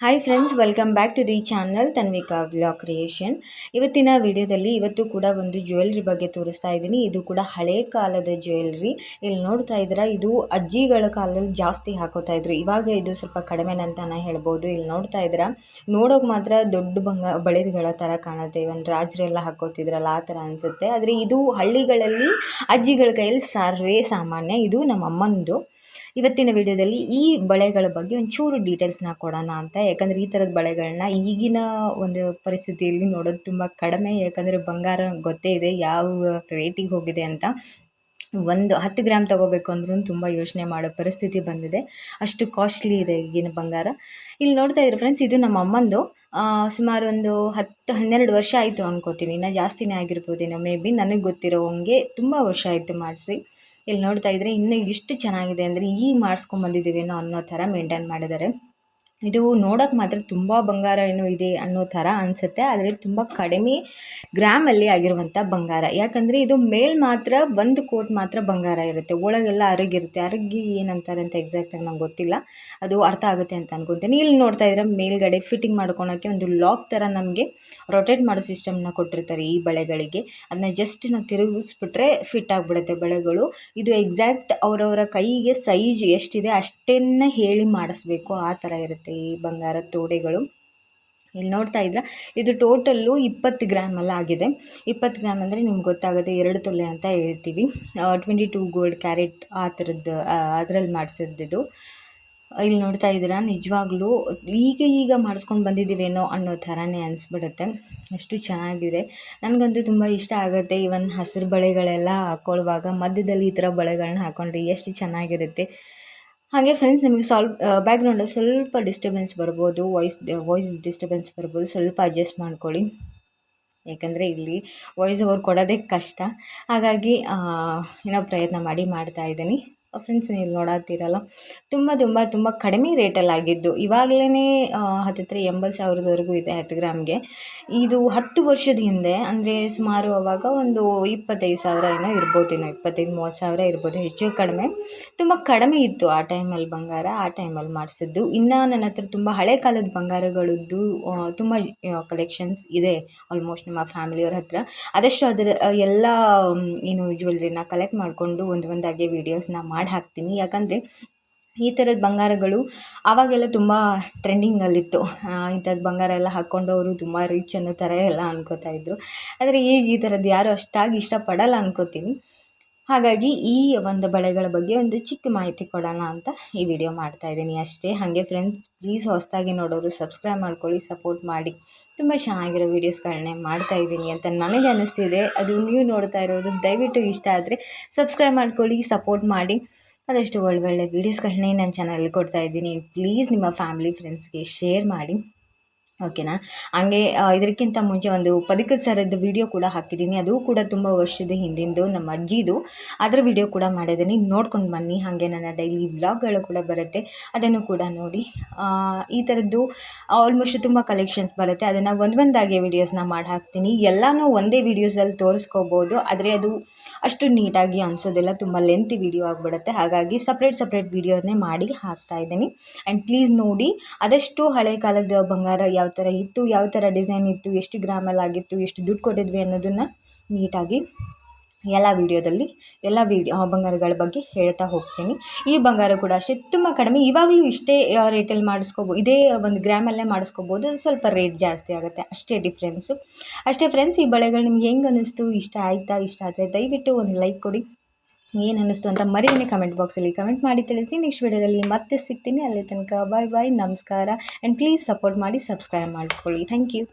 Hi friends, welcome back to the channel Tanvika vlog creation. ಇವತ್ತಿನ ವಿಡಿಯೋದಲ್ಲಿ ಇವತ್ತು ಕೂಡ ಒಂದು ಜ್ಯುವೆಲ್ರಿ ಬಗ್ಗೆ ತೋರಿಸ್ತಾ ಇದ್ದೀನಿ. ಇದು ಕೂಡ ಹಳೆ ಕಾಲದ ಜ್ಯುವೆಲ್ರಿ. ಇಲ್ಲಿ ನೋಡ್ತಾ ಇದ್ದೀರಾ, ಇದು ಅಜ್ಜಿಗಳ ಕಾಲದಲ್ಲಿ ಜಾಸ್ತಿ ಹಾಕೋತಾ ಇದ್ರು. ಇವಾಗ ಇದು ಸ್ವಲ್ಪ ಕಡಿಮೆ ಅಂತಾನೆ ಹೇಳ್ಬೋದು. ಇಲ್ಲಿ ನೋಡ್ತಾ ಇದ್ದೀರಾ, ನೋಡೋಕೆ ಮಾತ್ರ ದೊಡ್ಡ ಬಳೆಗಳ ಥರ ಕಾಣುತ್ತೆ. ಇವನ್ ರಾಜರೆಲ್ಲ ಹಾಕೋತಿದ್ರಲ್ಲ ಆ ಥರ ಅನಿಸುತ್ತೆ. ಆದರೆ ಇದು ಹಳ್ಳಿಗಳಲ್ಲಿ ಅಜ್ಜಿಗಳ ಕೈಯಲ್ಲಿ ಸರ್ವೇ ಸಾಮಾನ್ಯ. ಇದು ನಮ್ಮ ಅಮ್ಮನದು. ಇವತ್ತಿನ ವಿಡಿಯೋದಲ್ಲಿ ಈ ಬಳೆಗಳ ಬಗ್ಗೆ ಒಂಚೂರು ಡೀಟೇಲ್ಸ್ನ ಕೊಡೋಣ ಅಂತ. ಯಾಕಂದರೆ ಈ ಥರದ ಬಳೆಗಳನ್ನ ಈಗಿನ ಒಂದು ಪರಿಸ್ಥಿತಿಯಲ್ಲಿ ನೋಡೋದು ತುಂಬ ಕಡಿಮೆ. ಯಾಕಂದರೆ ಬಂಗಾರ ಗೊತ್ತೇ ಇದೆ ಯಾವ ರೇಟಿಗೆ ಹೋಗಿದೆ ಅಂತ. ಒಂದು 10 ಗ್ರಾಮ್ ತೊಗೋಬೇಕು ಅಂದ್ರೂ ತುಂಬ ಯೋಚನೆ ಮಾಡೋ ಪರಿಸ್ಥಿತಿ ಬಂದಿದೆ. ಅಷ್ಟು ಕಾಸ್ಟ್ಲಿ ಇದೆ ಈಗಿನ ಬಂಗಾರ. ಇಲ್ಲಿ ನೋಡ್ತಾ ಇದ್ದೀರಾ ಫ್ರೆಂಡ್ಸ್, ಇದು ನಮ್ಮ ಅಮ್ಮಂದು. ಸುಮಾರು ಒಂದು 10-12 ವರ್ಷ ಆಯಿತು ಅನ್ಕೋತೀನಿ. ಇನ್ನೂ ಜಾಸ್ತಿನೇ ಆಗಿರ್ಬೋದೇನೋ, ಮೇ ಬಿ. ನನಗೆ ಗೊತ್ತಿರೋ ಹಂಗೆ ತುಂಬ ವರ್ಷ ಆಯಿತು ಮಾಡಿಸಿ. ಇಲ್ಲಿ ನೋಡ್ತಾ ಇದ್ರೆ ಇನ್ನೂ ಇಷ್ಟು ಚೆನ್ನಾಗಿದೆ ಅಂದರೆ ಈಗ ಮಾಡಿಸ್ಕೊಂಬಂದಿದ್ದೀವೇನೋ ಅನ್ನೋ ಥರ ಮೇಂಟೈನ್ ಮಾಡಿದ್ದಾರೆ. ಇದು ನೋಡೋಕೆ ಮಾತ್ರ ತುಂಬ ಬಂಗಾರ ಏನೋ ಇದೆ ಅನ್ನೋ ಥರ ಅನಿಸುತ್ತೆ. ಆದರೆ ತುಂಬ ಕಡಿಮೆ ಗ್ರಾಮಲ್ಲಿ ಆಗಿರುವಂಥ ಬಂಗಾರ. ಯಾಕಂದರೆ ಇದು ಮೇಲ್ ಮಾತ್ರ ಒಂದು ಕೋಟ್ ಮಾತ್ರ ಬಂಗಾರ ಇರುತ್ತೆ, ಒಳಗೆಲ್ಲ ಅರಗಿರುತ್ತೆ. ಅರಗಿ ಏನಂತಾರೆ ಅಂತ ಎಕ್ಸಾಕ್ಟಾಗಿ ನಂಗೆ ಗೊತ್ತಿಲ್ಲ, ಅದು ಅರ್ಥ ಆಗುತ್ತೆ ಅಂತ ಅನ್ಕೊತೀನಿ. ಇಲ್ಲಿ ನೋಡ್ತಾ ಇದ್ರೆ ಮೇಲ್ಗಡೆ ಫಿಟ್ಟಿಂಗ್ ಮಾಡ್ಕೊಳೋಕ್ಕೆ ಒಂದು ಲಾಕ್ ಥರ ನಮಗೆ ರೊಟೇಟ್ ಮಾಡೋ ಸಿಸ್ಟಮ್ನ ಕೊಟ್ಟಿರ್ತಾರೆ ಈ ಬಳೆಗಳಿಗೆ. ಅದನ್ನ ಜಸ್ಟ್ ನಾವು ತಿರುಗಿಸ್ಬಿಟ್ರೆ ಫಿಟ್ ಆಗಿಬಿಡುತ್ತೆ ಬಳೆಗಳು. ಇದು ಎಕ್ಸಾಕ್ಟ್ ಅವರವರ ಕೈಗೆ ಸೈಜ್ ಎಷ್ಟಿದೆ ಅಷ್ಟನ್ನು ಹೇಳಿ ಮಾಡಿಸ್ಬೇಕು, ಆ ಥರ ಇರುತ್ತೆ ಈ ಬಂಗಾರದ ತೋಡೆಗಳು. ಇಲ್ಲಿ ನೋಡ್ತಾ ಇದ್ರೆ ಇದು ಟೋಟಲ್ಲು 20 ಗ್ರಾಮಲ್ಲಿ ಆಗಿದೆ. 20 ಗ್ರಾಮ್ ಅಂದರೆ ನಿಮ್ಗೆ ಗೊತ್ತಾಗುತ್ತೆ, 2 ತೊಲೆ ಅಂತ ಹೇಳ್ತೀವಿ. 22 ಗೋಲ್ಡ್ ಕ್ಯಾರೆಟ್ ಆ ಥರದ್ದು ಅದರಲ್ಲಿ ಮಾಡಿಸಿದ್ದು. ಇಲ್ಲಿ ನೋಡ್ತಾ ಇದ್ದೀರಾ, ನಿಜವಾಗ್ಲೂ ಈಗ ಮಾಡಿಸ್ಕೊಂಡು ಬಂದಿದ್ದೀವೇನೋ ಅನ್ನೋ ಥರನೇ ಅನಿಸ್ಬಿಡುತ್ತೆ. ಅಷ್ಟು ಚೆನ್ನಾಗಿದೆ. ನನಗಂತೂ ತುಂಬ ಇಷ್ಟ ಆಗುತ್ತೆ. ಇವನ್ ಹಸಿರು ಬಳೆಗಳೆಲ್ಲ ಹಾಕ್ಕೊಳ್ಳುವಾಗ ಮಧ್ಯದಲ್ಲಿ ಈ ಥರ ಬಳೆಗಳನ್ನ ಹಾಕ್ಕೊಂಡ್ರೆ ಎಷ್ಟು ಚೆನ್ನಾಗಿರುತ್ತೆ. ಹಾಗೆ ಫ್ರೆಂಡ್ಸ್, ನಿಮಗೆ ಬ್ಯಾಕ್ಗ್ರೌಂಡಲ್ಲಿ ಸ್ವಲ್ಪ ಡಿಸ್ಟರ್ಬೆನ್ಸ್ ಬರ್ಬೋದು, ವಾಯ್ಸ್ ಡಿಸ್ಟರ್ಬೆನ್ಸ್ ಬರ್ಬೋದು. ಸ್ವಲ್ಪ ಅಡ್ಜಸ್ಟ್ ಮಾಡ್ಕೊಳ್ಳಿ. ಯಾಕಂದರೆ ಇಲ್ಲಿ ವಾಯ್ಸ್ ಓವರ್ ಕೊಡೋದೇ ಕಷ್ಟ. ಹಾಗಾಗಿ ಏನೋ ಪ್ರಯತ್ನ ಮಾಡ್ತಾಯಿದ್ದೀನಿ. ಫ್ರೆಂಡ್ಸ್, ನೀವು ನೋಡತ್ತೀರಲ್ಲ, ತುಂಬ ಕಡಿಮೆ ರೇಟಲ್ಲಿ ಆಗಿದ್ದು. ಇವಾಗಲೇ ಹತ್ತಿರ 80,000ವರೆಗೂ ಇದೆ 10 ಗ್ರಾಮ್ಗೆ. ಇದು 10 ವರ್ಷದ ಹಿಂದೆ ಅಂದರೆ ಸುಮಾರು ಅವಾಗ ಒಂದು 25,000 ಏನೋ ಇರ್ಬೋದೇನೋ, 25-30,000 ಇರ್ಬೋದು, ಹೆಚ್ಚು ಕಡಿಮೆ. ತುಂಬ ಕಡಿಮೆ ಇತ್ತು ಆ ಟೈಮಲ್ಲಿ ಬಂಗಾರ, ಆ ಟೈಮಲ್ಲಿ ಮಾಡಿಸಿದ್ದು. ಇನ್ನು ನನ್ನ ಹತ್ರ ತುಂಬ ಹಳೆ ಕಾಲದ ಬಂಗಾರಗಳದ್ದು ತುಂಬ ಕಲೆಕ್ಷನ್ಸ್ ಇದೆ ಆಲ್ಮೋಸ್ಟ್ ನಮ್ಮ ಫ್ಯಾಮಿಲಿಯವ್ರ ಹತ್ರ. ಆದಷ್ಟು ಅದರ ಎಲ್ಲ ಏನು ಜ್ಯುವೆಲ್ರಿನ ಕಲೆಕ್ಟ್ ಮಾಡಿಕೊಂಡು ಒಂದಾಗೆ ವೀಡಿಯೋಸ್ನ ಮಾಡಿ ಹಾಕ್ತೀನಿ. ಯಾಕಂದರೆ ಈ ಥರದ ಬಂಗಾರಗಳು ಆವಾಗೆಲ್ಲ ತುಂಬ ಟ್ರೆಂಡಿಂಗಲ್ಲಿತ್ತು. ಇಂಥದ್ದು ಬಂಗಾರ ಎಲ್ಲ ಹಾಕ್ಕೊಂಡವರು ತುಂಬ ರಿಚ್ ಅನ್ನೋ ಥರ ಎಲ್ಲ ಅನ್ಕೋತಾ ಇದ್ರು. ಆದರೆ ಈಗ ಈ ಥರದ್ದು ಯಾರು ಅಷ್ಟಾಗಿ ಇಷ್ಟಪಡಲ್ಲ ಅನ್ಕೋತೀನಿ. ಹಾಗಾಗಿ ಈ ಒಂದು ಬಳೆಗಳ ಬಗ್ಗೆ ಒಂದು ಚಿಕ್ಕ ಮಾಹಿತಿ ಕೊಡೋಣ ಅಂತ ಈ ವಿಡಿಯೋ ಮಾಡ್ತಾಯಿದ್ದೀನಿ ಅಷ್ಟೇ. ಹಾಗೆ ಫ್ರೆಂಡ್ಸ್, ಪ್ಲೀಸ್ ಹೊಸದಾಗಿ ನೋಡೋರು ಸಬ್ಸ್ಕ್ರೈಬ್ ಮಾಡ್ಕೊಳ್ಳಿ, ಸಪೋರ್ಟ್ ಮಾಡಿ. ತುಂಬ ಚೆನ್ನಾಗಿರೋ ವೀಡಿಯೋಸ್ಗಳನ್ನೇ ಮಾಡ್ತಾಯಿದ್ದೀನಿ ಅಂತ ನನಗೆ ಅನ್ನಿಸ್ತಿದೆ. ಅದು ನೀವು ನೋಡ್ತಾ ಇರೋದು. ದಯವಿಟ್ಟು ಇಷ್ಟ ಆದರೆ ಸಬ್ಸ್ಕ್ರೈಬ್ ಮಾಡ್ಕೊಳ್ಳಿ, ಸಪೋರ್ಟ್ ಮಾಡಿ. ಅದಷ್ಟು ಒಳ್ಳೊಳ್ಳೆ ವೀಡಿಯೋಸ್ಗಳನ್ನೇ ನನ್ನ ಚಾನಲಲ್ಲಿ ಕೊಡ್ತಾಯಿದ್ದೀನಿ. ಪ್ಲೀಸ್ ನಿಮ್ಮ ಫ್ಯಾಮಿಲಿ ಫ್ರೆಂಡ್ಸ್ಗೆ ಶೇರ್ ಮಾಡಿ, ಓಕೆನಾ. ಹಂಗೆ ಇದಕ್ಕಿಂತ ಮುಂಚೆ ಒಂದು ಪದಕದ ಸರದ್ದು ವಿಡಿಯೋ ಕೂಡ ಹಾಕಿದ್ದೀನಿ. ಅದು ಕೂಡ ತುಂಬ ವರ್ಷದ ಹಿಂದಿಂದು, ನಮ್ಮ ಅಜ್ಜಿದು. ಅದರ ವಿಡಿಯೋ ಕೂಡ ಮಾಡಿದ್ದೀನಿ, ನೋಡ್ಕೊಂಡು ಬನ್ನಿ. ಹಾಗೆ ನನ್ನ ಡೈಲಿ ವ್ಲಾಗ್ಗಳು ಕೂಡ ಬರುತ್ತೆ, ಅದನ್ನು ಕೂಡ ನೋಡಿ. ಈ ಥರದ್ದು ಆಲ್ಮೋಸ್ಟ್ ತುಂಬ ಕಲೆಕ್ಷನ್ಸ್ ಬರುತ್ತೆ. ಅದನ್ನು ಒಂದಾಗೆ ವೀಡಿಯೋಸ್ನ ಮಾಡಿ ಹಾಕ್ತೀನಿ. ಎಲ್ಲನೂ ಒಂದೇ ವೀಡಿಯೋಸಲ್ಲಿ ತೋರಿಸ್ಕೋಬೋದು, ಆದರೆ ಅದು ಅಷ್ಟು ನೀಟಾಗಿ ಅನಿಸೋದಿಲ್ಲ, ತುಂಬ ಲೆಂತಿ ವಿಡಿಯೋ ಆಗಿಬಿಡುತ್ತೆ. ಹಾಗಾಗಿ ಸಪ್ರೇಟ್ ವಿಡಿಯೋನೇ ಮಾಡಿ ಹಾಕ್ತಾಯಿದ್ದೀನಿ. ಆ್ಯಂಡ್ ಪ್ಲೀಸ್ ನೋಡಿ, ಆದಷ್ಟು ಹಳೆ ಕಾಲದ ಬಂಗಾರ ಯಾವ ಥರ ಇತ್ತು, ಯಾವ ಥರ ಡಿಸೈನ್ ಇತ್ತು, ಎಷ್ಟು ಗ್ರಾಮಲ್ಲಿ ಆಗಿತ್ತು, ಎಷ್ಟು ದುಡ್ಡು ಕೊಟ್ಟಿದ್ವಿ ಅನ್ನೋದನ್ನು ನೀಟಾಗಿ ಎಲ್ಲ ವೀಡಿಯೋದಲ್ಲಿ ಬಂಗಾರಗಳ ಬಗ್ಗೆ ಹೇಳ್ತಾ ಹೋಗ್ತೀನಿ. ಈ ಬಂಗಾರ ಕೂಡ ಅಷ್ಟೇ ತುಂಬ ಕಡಿಮೆ. ಇವಾಗಲೂ ಇಷ್ಟೇ ರೇಟಲ್ಲಿ ಮಾಡಿಸ್ಕೋಬೋದು, ಇದೇ 1 ಗ್ರಾಮಲ್ಲೇ ಮಾಡಿಸ್ಕೋಬೋದು. ಅದು ಸ್ವಲ್ಪ ರೇಟ್ ಜಾಸ್ತಿ ಆಗುತ್ತೆ, ಅಷ್ಟೇ ಡಿಫ್ರೆನ್ಸು. ಅಷ್ಟೇ ಫ್ರೆಂಡ್ಸ್, ಈ ಬಳೆಗಳು ನಿಮ್ಗೆ ಹೆಂಗೆ ಅನ್ನಿಸ್ತು, ಇಷ್ಟ ಆಯಿತಾ? ಇಷ್ಟ ಆದರೆ ದಯವಿಟ್ಟು ಒಂದು ಲೈಕ್ ಕೊಡಿ. ಏನು ಅನ್ನಿಸ್ತು ಅಂತ ಮರಿಯೇ ಕಮೆಂಟ್ ಬಾಕ್ಸಲ್ಲಿ ಕಮೆಂಟ್ ಮಾಡಿ ತಿಳಿಸಿ. ನೆಕ್ಸ್ಟ್ ವಿಡಿಯೋದಲ್ಲಿ ಮತ್ತೆ ಸಿಗ್ತೀನಿ. ಅಲ್ಲಿ ತನಕ ಬಾಯ್, ನಮಸ್ಕಾರ. ಆ್ಯಂಡ್ ಪ್ಲೀಸ್ ಸಪೋರ್ಟ್ ಮಾಡಿ, ಸಬ್ಸ್ಕ್ರೈಬ್ ಮಾಡ್ಕೊಳ್ಳಿ. Thank you.